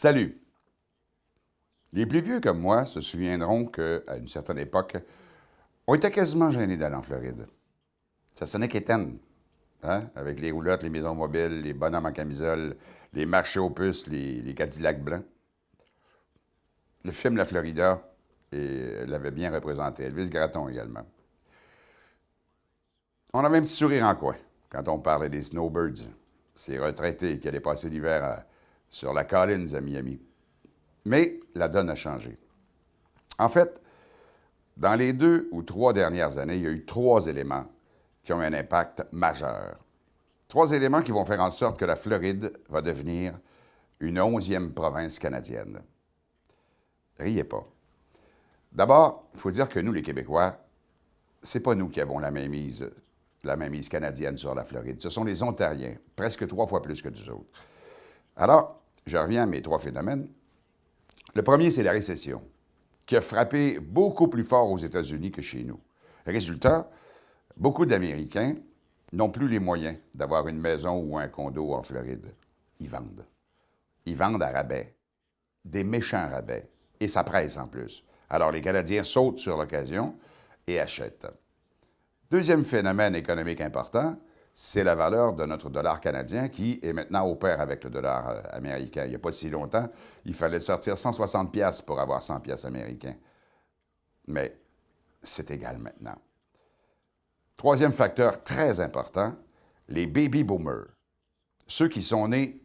Salut! Les plus vieux comme moi se souviendront qu'à une certaine époque, on était quasiment gênés d'aller en Floride. Ça sonnait quétaine, hein? Avec les roulottes, les maisons mobiles, les bonhommes en camisole, les marchés aux puces, les Cadillacs blancs. Le film La Florida l'avait bien représenté, Elvis Gratton également. On avait un petit sourire en coin quand on parlait des snowbirds, ces retraités qui allaient passer l'hiver sur la Collins à Miami. Mais la donne a changé. En fait, dans les 2 ou 3 dernières années, il y a eu 3 éléments qui ont un impact majeur. 3 éléments qui vont faire en sorte que la Floride va devenir une 11e province canadienne. Riez pas. D'abord, il faut dire que nous, les Québécois, c'est pas nous qui avons la mainmise canadienne sur la Floride. Ce sont les Ontariens, presque 3 fois plus que nous autres. Alors, je reviens à mes 3 phénomènes. Le premier, c'est la récession, qui a frappé beaucoup plus fort aux États-Unis que chez nous. Résultat, beaucoup d'Américains n'ont plus les moyens d'avoir une maison ou un condo en Floride. Ils vendent. Ils vendent à rabais, des méchants rabais, et ça presse en plus. Alors les Canadiens sautent sur l'occasion et achètent. Deuxième phénomène économique important, c'est la valeur de notre dollar canadien qui est maintenant au pair avec le dollar américain. Il n'y a pas si longtemps, il fallait sortir 160 pièces pour avoir 100 pièces américains. Mais c'est égal maintenant. Troisième facteur très important, les baby boomers. Ceux qui sont nés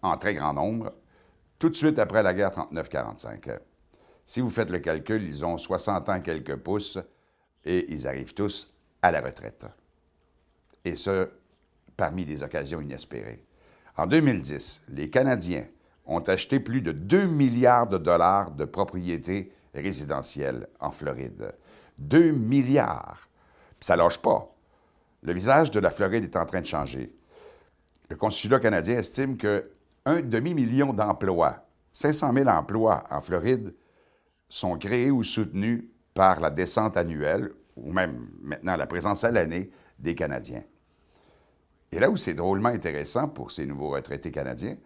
en très grand nombre tout de suite après la guerre 39-45. Si vous faites le calcul, ils ont 60 ans quelques pouces et ils arrivent tous à la retraite. Et ce, parmi des occasions inespérées. En 2010, les Canadiens ont acheté plus de 2 milliards de dollars de propriétés résidentielles en Floride. 2 milliards! Puis ça ne lâche pas. Le visage de la Floride est en train de changer. Le consulat canadien estime qu'un demi-million d'emplois, 500 000 emplois en Floride, sont créés ou soutenus par la descente annuelle, ou même maintenant la présence à l'année, des Canadiens. Et là où c'est drôlement intéressant pour ces nouveaux retraités canadiens,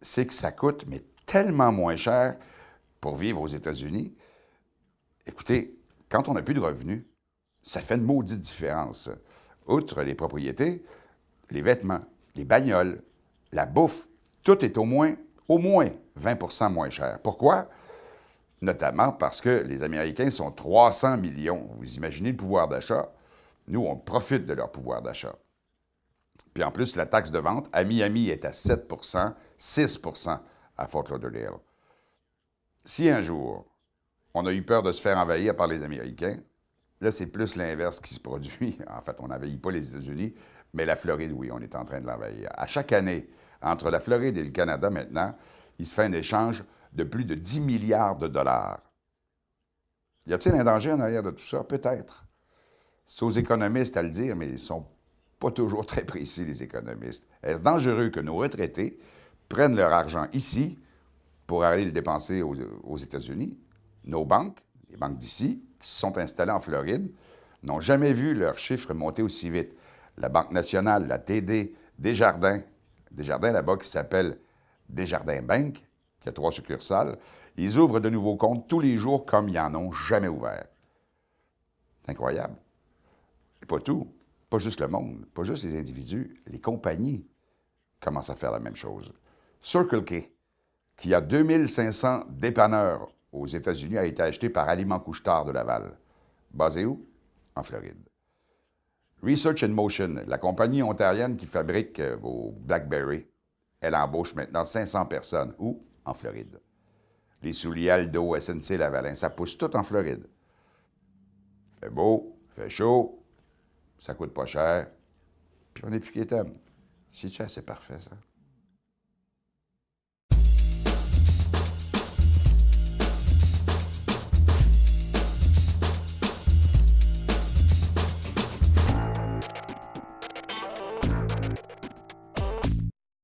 c'est que ça coûte, mais tellement moins cher pour vivre aux États-Unis. Écoutez, quand on n'a plus de revenus, ça fait une maudite différence. Outre les propriétés, les vêtements, les bagnoles, la bouffe, tout est au moins 20 % moins cher. Pourquoi? Notamment parce que les Américains sont 300 millions. Vous imaginez le pouvoir d'achat? Nous, on profite de leur pouvoir d'achat. Puis en plus, la taxe de vente à Miami est à 7 6 à Fort Lauderdale. Si un jour, on a eu peur de se faire envahir par les Américains, là, c'est plus l'inverse qui se produit. En fait, on n'envahit pas les États-Unis, mais la Floride, oui, on est en train de l'envahir. À chaque année, entre la Floride et le Canada maintenant, il se fait un échange de plus de 10 milliards de dollars. Y a-t-il un danger en arrière de tout ça? Peut-être. C'est aux économistes à le dire, mais ils ne sont pas toujours très précis, les économistes. Est-ce dangereux que nos retraités prennent leur argent ici pour aller le dépenser aux États-Unis? Nos banques, les banques d'ici, qui se sont installées en Floride, n'ont jamais vu leurs chiffres monter aussi vite. La Banque nationale, la TD, Desjardins là-bas qui s'appelle Desjardins Bank, qui a 3 succursales, ils ouvrent de nouveaux comptes tous les jours comme ils n'en ont jamais ouvert. C'est incroyable. Et pas tout, pas juste le monde, pas juste les individus, les compagnies commencent à faire la même chose. Circle K, qui a 2500 dépanneurs aux États-Unis, a été acheté par Aliments Couche-Tard de Laval. Basé où? En Floride. Research in Motion, la compagnie ontarienne qui fabrique vos BlackBerry, elle embauche maintenant 500 personnes. Où? En Floride. Les souliers Aldo, SNC Lavalin, ça pousse tout en Floride. Fait beau, fait chaud, ça coûte pas cher, puis on n'est plus qu'étonne. C'est-tu assez parfait, ça?